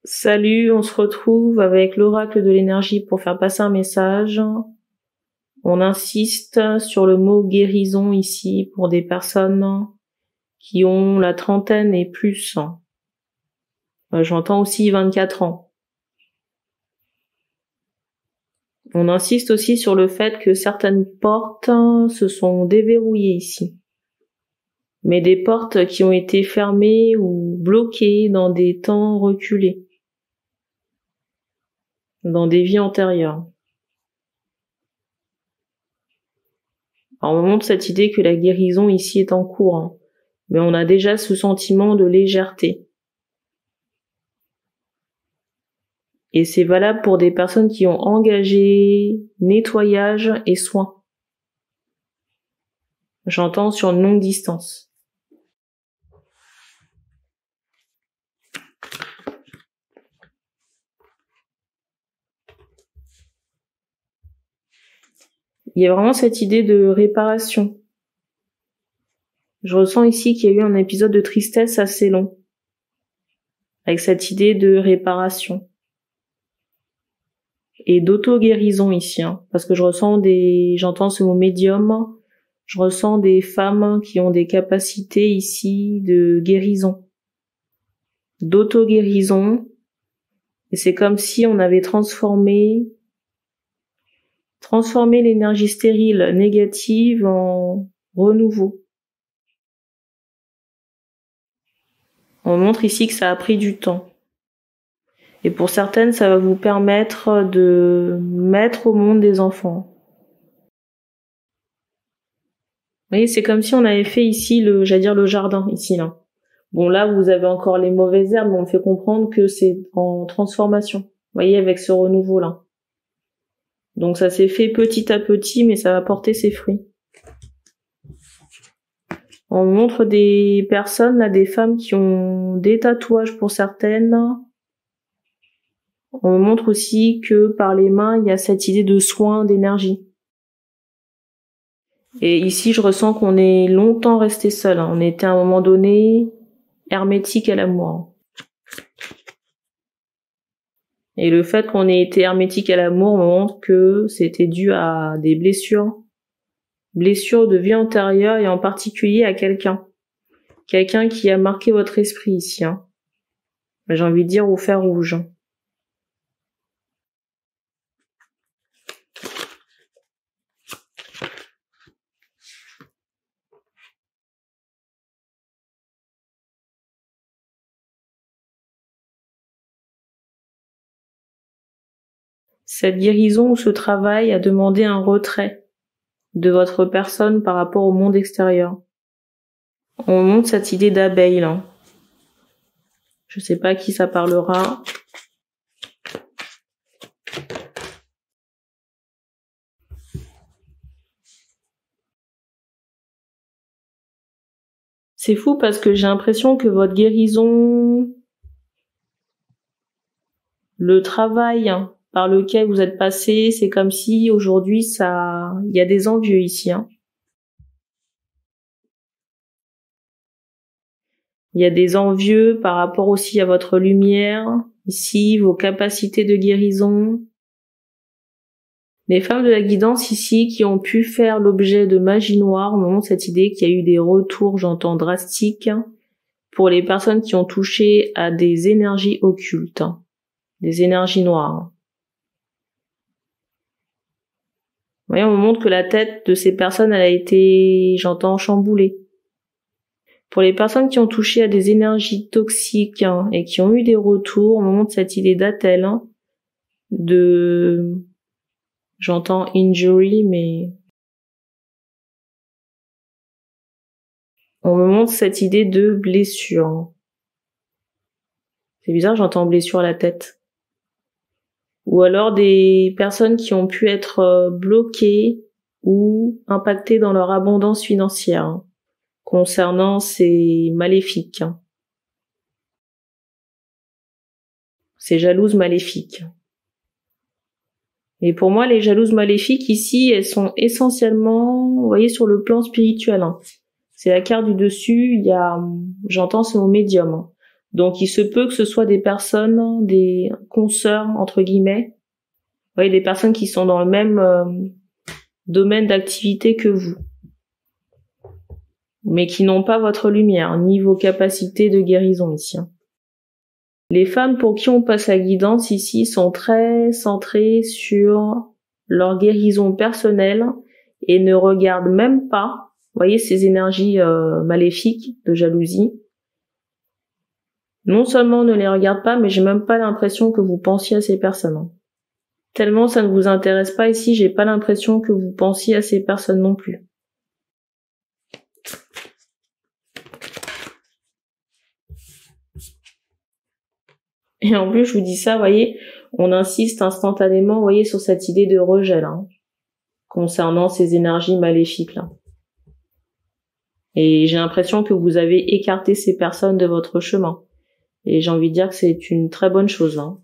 Salut, on se retrouve avec l'oracle de l'énergie pour faire passer un message. On insiste sur le mot guérison ici pour des personnes qui ont la trentaine et plus. J'entends aussi 24 ans. On insiste aussi sur le fait que certaines portes se sont déverrouillées ici. Mais des portes qui ont été fermées ou bloquées dans des temps reculés, dans des vies antérieures. Alors on montre cette idée que la guérison ici est en cours, mais on a déjà ce sentiment de légèreté. Et c'est valable pour des personnes qui ont engagé nettoyage et soins. J'entends sur une longue distance. Il y a vraiment cette idée de réparation. Je ressens ici qu'il y a eu un épisode de tristesse assez long, avec cette idée de réparation et d'auto-guérison ici, parce que j'entends ce mot médium, je ressens des femmes qui ont des capacités ici de guérison, d'auto-guérison, et c'est comme si on avait transformé l'énergie stérile négative en renouveau. On montre ici que ça a pris du temps. Et pour certaines, ça va vous permettre de mettre au monde des enfants. Vous voyez, c'est comme si on avait fait ici le jardin, ici, là. Bon, là, vous avez encore les mauvaises herbes, mais on me fait comprendre que c'est en transformation. Vous voyez, avec ce renouveau-là. Donc ça s'est fait petit à petit, mais ça va porter ses fruits. On montre des personnes, là, des femmes qui ont des tatouages pour certaines. On montre aussi que par les mains, il y a cette idée de soin, d'énergie. Et ici, je ressens qu'on est longtemps resté seul. On était à un moment donné hermétique à l'amour. Et le fait qu'on ait été hermétique à l'amour montre que c'était dû à des blessures de vie antérieure et en particulier à quelqu'un qui a marqué votre esprit ici. J'ai envie de dire au fer rouge. Cette guérison ou ce travail a demandé un retrait de votre personne par rapport au monde extérieur. On montre cette idée d'abeille, là. Je sais pas à qui ça parlera. C'est fou parce que j'ai l'impression que votre guérison, le travail par lequel vous êtes passé, c'est comme si aujourd'hui il y a des envieux ici. Il y a des envieux par rapport aussi à votre lumière, ici, vos capacités de guérison. Les femmes de la guidance ici qui ont pu faire l'objet de magie noire me montrent cette idée qu'il y a eu des retours, j'entends drastiques, pour les personnes qui ont touché à des énergies occultes, des énergies noires. Vous voyez, on me montre que la tête de ces personnes, elle a été, j'entends, chamboulée. Pour les personnes qui ont touché à des énergies toxiques et qui ont eu des retours, on me montre cette idée d'attel, j'entends injury, mais on me montre cette idée de blessure. C'est bizarre, j'entends blessure à la tête. Ou alors des personnes qui ont pu être bloquées ou impactées dans leur abondance financière concernant ces maléfiques. Ces jalouses maléfiques. Et pour moi, les jalouses maléfiques ici, elles sont essentiellement, vous voyez, sur le plan spirituel. C'est la carte du dessus, j'entends ce mot médium. Donc il se peut que ce soit des personnes, des consoeurs entre guillemets, vous voyez, des personnes qui sont dans le même domaine d'activité que vous, mais qui n'ont pas votre lumière, ni vos capacités de guérison ici. Les femmes pour qui on passe la guidance ici sont très centrées sur leur guérison personnelle et ne regardent même pas, vous voyez, ces énergies maléfiques de jalousie. Non seulement on ne les regarde pas, mais j'ai même pas l'impression que vous pensiez à ces personnes. Tellement ça ne vous intéresse pas ici, j'ai pas l'impression que vous pensiez à ces personnes non plus. Et en plus, je vous dis ça, vous voyez, on insiste instantanément, vous voyez, sur cette idée de rejet, là, concernant ces énergies maléfiques, là. Et j'ai l'impression que vous avez écarté ces personnes de votre chemin. Et j'ai envie de dire que c'est une très bonne chose, hein.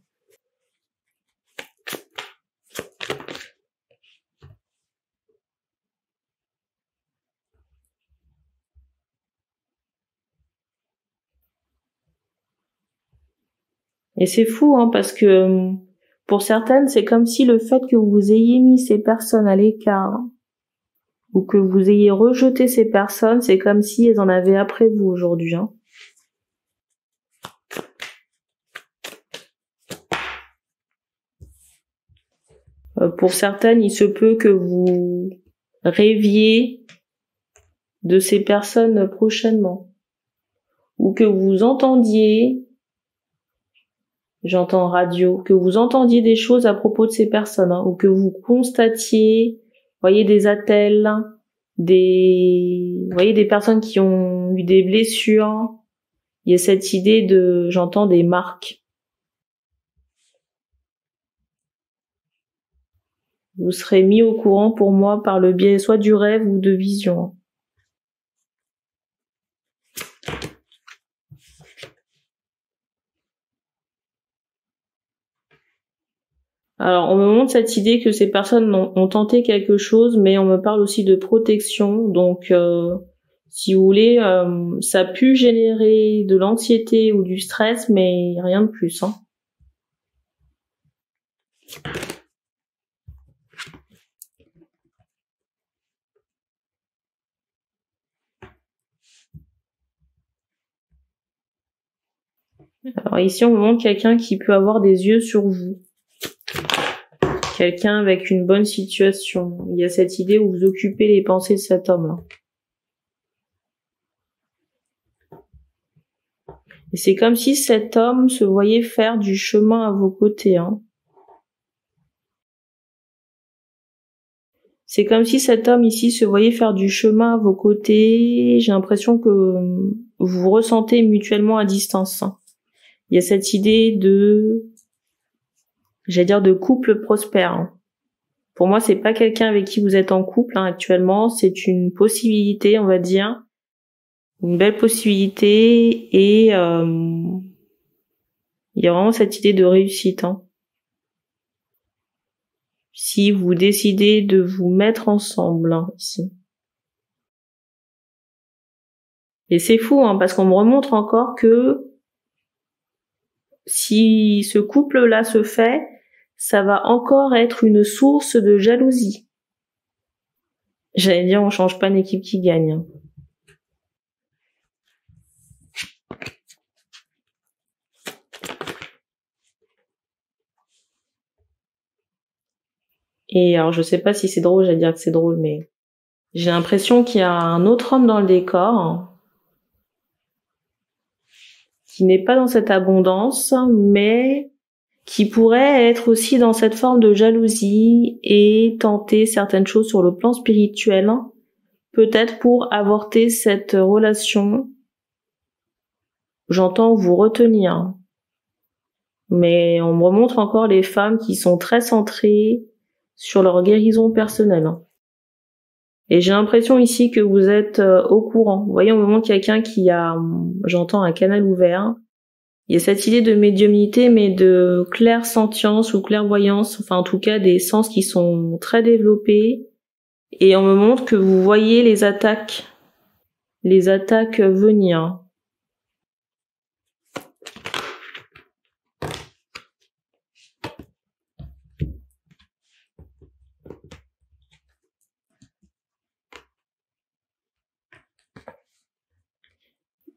Et c'est fou, hein, parce que pour certaines, c'est comme si le fait que vous ayez mis ces personnes à l'écart ou que vous ayez rejeté ces personnes, c'est comme si elles en avaient après vous aujourd'hui, hein. Pour certaines, il se peut que vous rêviez de ces personnes prochainement ou que vous entendiez, j'entends radio, que vous entendiez des choses à propos de ces personnes, hein, ou que vous constatiez, voyez, des attels, vous voyez, des personnes qui ont eu des blessures. Il y a cette idée de, j'entends des marques. Vous serez mis au courant pour moi par le biais soit du rêve ou de vision. Alors, on me montre cette idée que ces personnes ont tenté quelque chose, mais on me parle aussi de protection. Donc, si vous voulez, ça a pu générer de l'anxiété ou du stress, mais rien de plus, hein. Alors ici, on me montre quelqu'un qui peut avoir des yeux sur vous. Quelqu'un avec une bonne situation. Il y a cette idée où vous occupez les pensées de cet homme-là. Et c'est comme si cet homme se voyait faire du chemin à vos côtés, hein. C'est comme si cet homme ici se voyait faire du chemin à vos côtés. J'ai l'impression que vous vous ressentez mutuellement à distance, hein. Il y a cette idée de, j'allais dire, de couple prospère, hein. Pour moi, c'est pas quelqu'un avec qui vous êtes en couple, hein, actuellement. C'est une possibilité, on va dire. Une belle possibilité. Et il y a vraiment cette idée de réussite, hein. Si vous décidez de vous mettre ensemble, hein, ici. Et c'est fou, hein, parce qu'on me remontre encore que si ce couple-là se fait, ça va encore être une source de jalousie. J'allais dire, on change pas une équipe qui gagne, hein. Et alors, je sais pas si c'est drôle, j'allais dire que c'est drôle, mais j'ai l'impression qu'il y a un autre homme dans le décor, hein, qui n'est pas dans cette abondance, mais qui pourrait être aussi dans cette forme de jalousie et tenter certaines choses sur le plan spirituel, peut-être pour avorter cette relation. J'entends vous retenir, mais on me remontre encore les femmes qui sont très centrées sur leur guérison personnelle. Et j'ai l'impression ici que vous êtes au courant. Vous voyez, on me montre quelqu'un qui a, j'entends, un canal ouvert. Il y a cette idée de médiumnité, mais de clairsentience ou clairvoyance, enfin en tout cas des sens qui sont très développés. Et on me montre que vous voyez les attaques venir.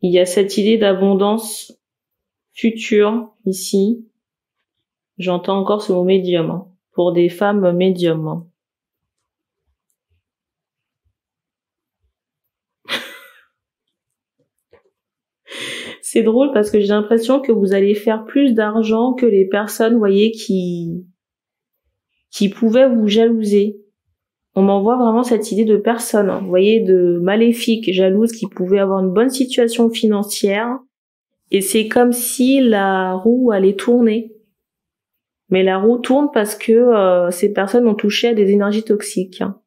il y a cette idée d'abondance future ici. J'entends encore ce mot médium, hein, pour des femmes médiums. Hein. C'est drôle parce que j'ai l'impression que vous allez faire plus d'argent que les personnes, vous voyez, qui pouvaient vous jalouser. On m'envoie vraiment cette idée de personnes, hein, vous voyez, de maléfiques, jalouses, qui pouvaient avoir une bonne situation financière. Et c'est comme si la roue allait tourner. Mais la roue tourne parce que ces personnes ont touché à des énergies toxiques. Hein.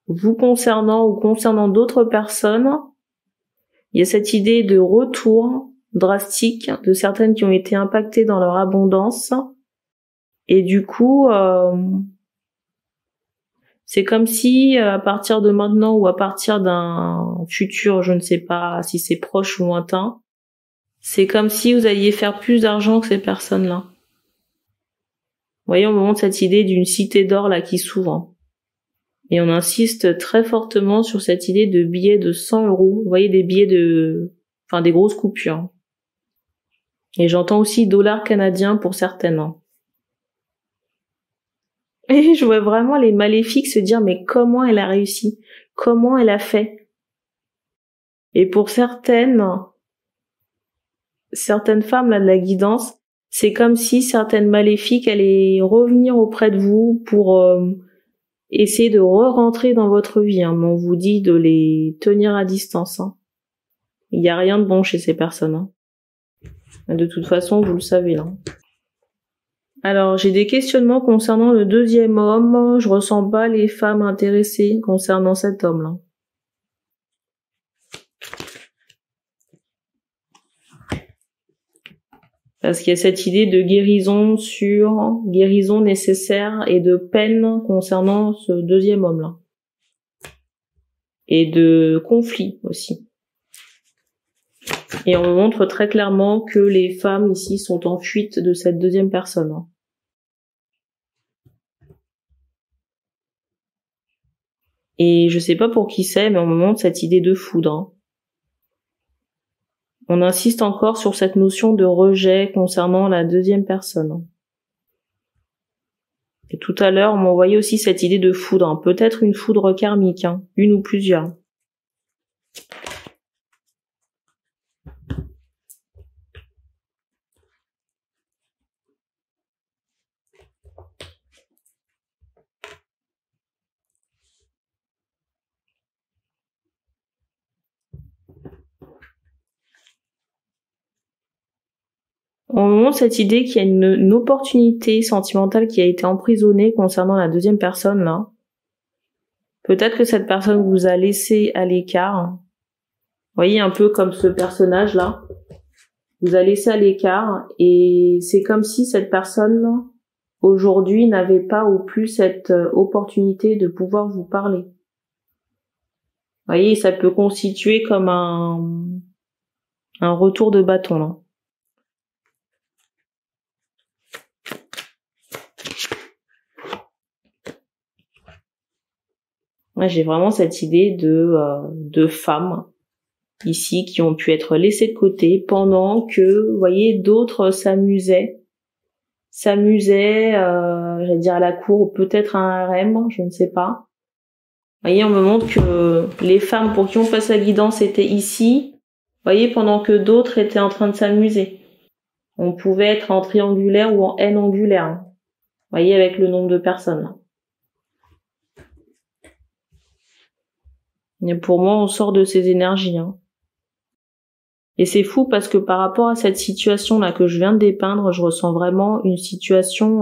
Vous concernant ou concernant d'autres personnes, il y a cette idée de retour drastique de certaines qui ont été impactées dans leur abondance. Et du coup, c'est comme si à partir de maintenant ou à partir d'un futur, je ne sais pas si c'est proche ou lointain, c'est comme si vous alliez faire plus d'argent que ces personnes-là. Vous voyez, on me montre cette idée d'une cité d'or là qui s'ouvre. Et on insiste très fortement sur cette idée de billets de 100 euros. Vous voyez, des billets des grosses coupures. Et j'entends aussi dollars canadiens pour certaines. Et je vois vraiment les maléfiques se dire, mais comment elle a réussi? Comment elle a fait? Et pour certaines femmes là de la guidance, c'est comme si certaines maléfiques allaient revenir auprès de vous pour essayer de re-rentrer dans votre vie. Hein. Mais on vous dit de les tenir à distance. Hein. Il n'y a rien de bon chez ces personnes. Hein. De toute façon, vous le savez là. Alors, j'ai des questionnements concernant le deuxième homme. Je ressens pas les femmes intéressées concernant cet homme-là. Parce qu'il y a cette idée de guérison guérison nécessaire et de peine concernant ce deuxième homme-là. Et de conflit aussi. Et on me montre très clairement que les femmes ici sont en fuite de cette deuxième personne. Hein. Et je sais pas pour qui c'est, mais on me montre cette idée de foudre. Hein. On insiste encore sur cette notion de rejet concernant la deuxième personne. Et tout à l'heure, on m'envoyait aussi cette idée de foudre. Hein. Peut-être une foudre karmique, hein. Une ou plusieurs. On me montre cette idée qu'il y a une opportunité sentimentale qui a été emprisonnée concernant la deuxième personne, là. Peut-être que cette personne vous a laissé à l'écart. Vous voyez, un peu comme ce personnage-là. Vous a laissé à l'écart et c'est comme si cette personne, aujourd'hui, n'avait pas ou plus cette opportunité de pouvoir vous parler. Vous voyez, ça peut constituer comme un retour de bâton, là. Moi, j'ai vraiment cette idée de femmes ici qui ont pu être laissées de côté pendant que, vous voyez, d'autres s'amusaient, j'allais dire à la cour ou peut-être à un harem, je ne sais pas. Vous voyez, on me montre que les femmes pour qui on passe la guidance étaient ici, vous voyez, pendant que d'autres étaient en train de s'amuser. On pouvait être en triangulaire ou en N angulaire. Hein. Vous voyez, avec le nombre de personnes. Et pour moi, on sort de ces énergies. Hein. Et c'est fou parce que par rapport à cette situation-là que je viens de dépeindre, je ressens vraiment une situation,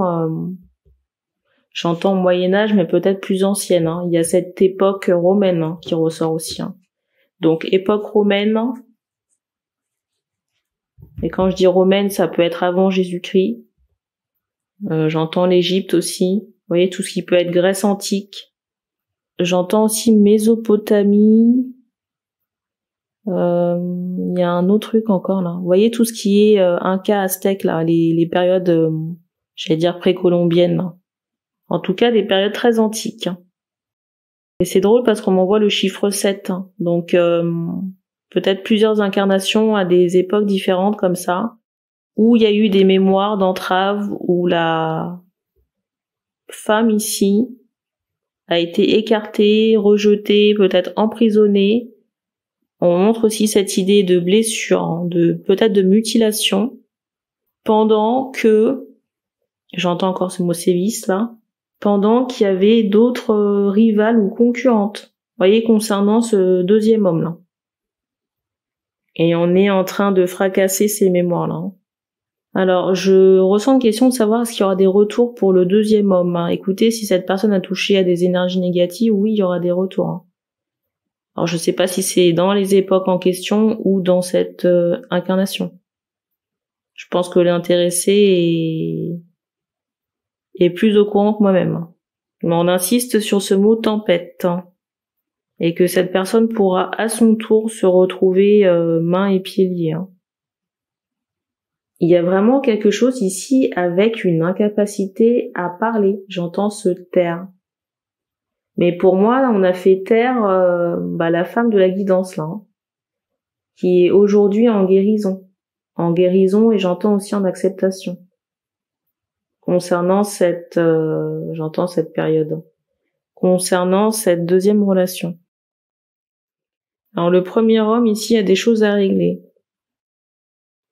j'entends Moyen-Âge, mais peut-être plus ancienne. Hein. Il y a cette époque romaine hein, qui ressort aussi. Hein. Donc, époque romaine. Et quand je dis romaine, ça peut être avant Jésus-Christ. J'entends l'Égypte aussi. Vous voyez, tout ce qui peut être Grèce antique. J'entends aussi Mésopotamie. Il y a un autre truc encore là. Vous voyez tout ce qui est Inca, Aztèque là, les périodes, j'allais dire précolombiennes. Là. En tout cas, des périodes très antiques. Hein. Et c'est drôle parce qu'on m'envoie le chiffre 7. Hein. Donc, peut-être plusieurs incarnations à des époques différentes comme ça, où il y a eu des mémoires d'entrave, où la femme ici a été écartée, rejetée, peut-être emprisonnée. On montre aussi cette idée de blessure, peut-être de mutilation, pendant que, j'entends encore ce mot sévice là, pendant qu'il y avait d'autres rivales ou concurrentes. Vous voyez, concernant ce deuxième homme là. Et on est en train de fracasser ces mémoires là. Alors, je ressens une question de savoir est-ce qu'il y aura des retours pour le deuxième homme. Écoutez, si cette personne a touché à des énergies négatives, oui, il y aura des retours. Alors, je sais pas si c'est dans les époques en question ou dans cette incarnation. Je pense que l'intéressé est plus au courant que moi-même. Mais on insiste sur ce mot tempête. Et que cette personne pourra à son tour se retrouver mains et pieds liés. Il y a vraiment quelque chose ici avec une incapacité à parler. J'entends se taire. Mais pour moi, là, on a fait taire la femme de la guidance, là, qui est aujourd'hui en guérison. En guérison, et j'entends aussi en acceptation. Concernant j'entends cette période. Concernant cette deuxième relation. Alors, le premier homme, ici, a des choses à régler.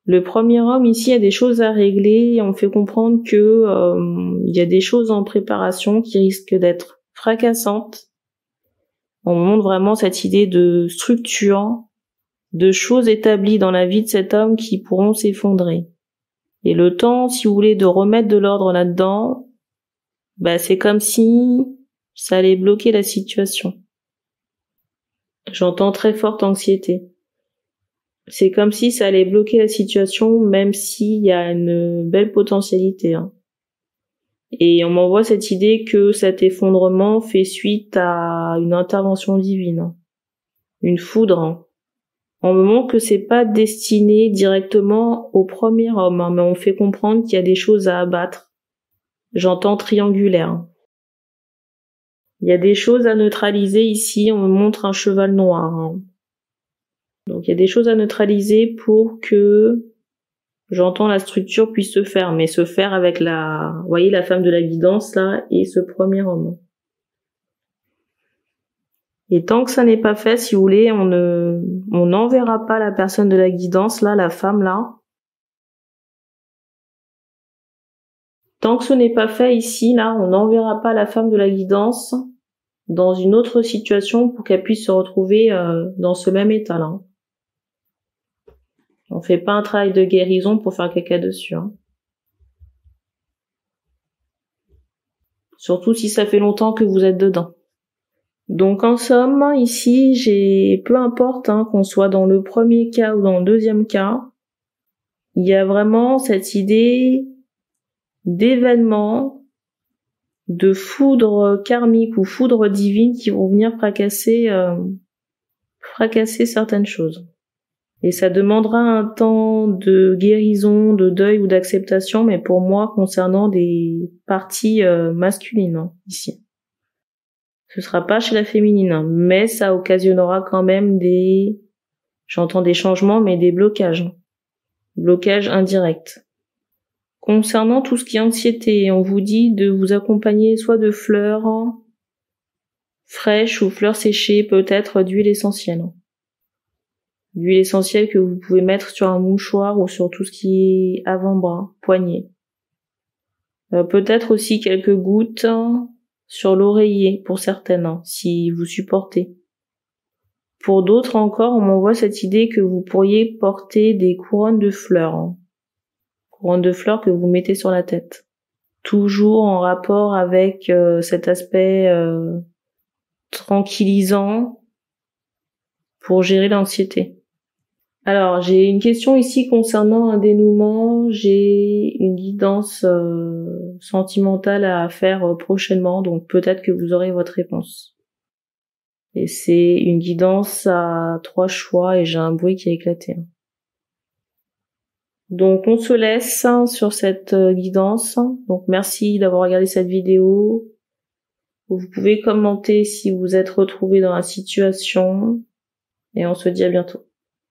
Le premier homme ici a des choses à régler et on fait comprendre que il y a des choses en préparation qui risquent d'être fracassantes. On montre vraiment cette idée de structure, de choses établies dans la vie de cet homme qui pourront s'effondrer. Et le temps, si vous voulez, de remettre de l'ordre là-dedans, c'est comme si ça allait bloquer la situation. J'entends très forte anxiété. C'est comme si ça allait bloquer la situation, même s'il y a une belle potentialité. Et on m'envoie cette idée que cet effondrement fait suite à une intervention divine, une foudre. On me montre que c'est pas destiné directement au premier homme, mais on fait comprendre qu'il y a des choses à abattre. J'entends triangulaire. Il y a des choses à neutraliser ici, on me montre un cheval noir. Donc il y a des choses à neutraliser pour que, j'entends, la structure puisse se faire, mais se faire avec vous voyez, la femme de la guidance là et ce premier homme. Et tant que ça n'est pas fait, si vous voulez, on n'enverra pas la personne de la guidance là, la femme là. Tant que ce n'est pas fait ici là, on n'enverra pas la femme de la guidance dans une autre situation pour qu'elle puisse se retrouver dans ce même état là. On fait pas un travail de guérison pour faire caca dessus. Surtout si ça fait longtemps que vous êtes dedans. Donc en somme, ici, peu importe qu'on soit dans le premier cas ou dans le deuxième cas, il y a vraiment cette idée d'événements, de foudre karmique ou foudre divine qui vont venir fracasser certaines choses. Et ça demandera un temps de guérison, de deuil ou d'acceptation, mais pour moi, concernant des parties masculines, ici. Ce sera pas chez la féminine, mais ça occasionnera quand même j'entends des changements, mais des blocages. Blocages indirects. Concernant tout ce qui est anxiété, on vous dit de vous accompagner soit de fleurs fraîches ou fleurs séchées, peut-être d'huile essentielle. L'huile essentielle que vous pouvez mettre sur un mouchoir ou sur tout ce qui est avant-bras, poignet. Peut-être aussi quelques gouttes sur l'oreiller pour certaines, si vous supportez. Pour d'autres encore, on m'envoie cette idée que vous pourriez porter des couronnes de fleurs. Couronnes de fleurs que vous mettez sur la tête. Toujours en rapport avec cet aspect tranquillisant pour gérer l'anxiété. Alors, j'ai une question ici concernant un dénouement. J'ai une guidance sentimentale à faire prochainement, donc peut-être que vous aurez votre réponse. Et c'est une guidance à 3 choix et j'ai un bruit qui a éclaté. Donc, on se laisse sur cette guidance. Donc, merci d'avoir regardé cette vidéo. Vous pouvez commenter si vous êtes retrouvé dans la situation. Et on se dit à bientôt.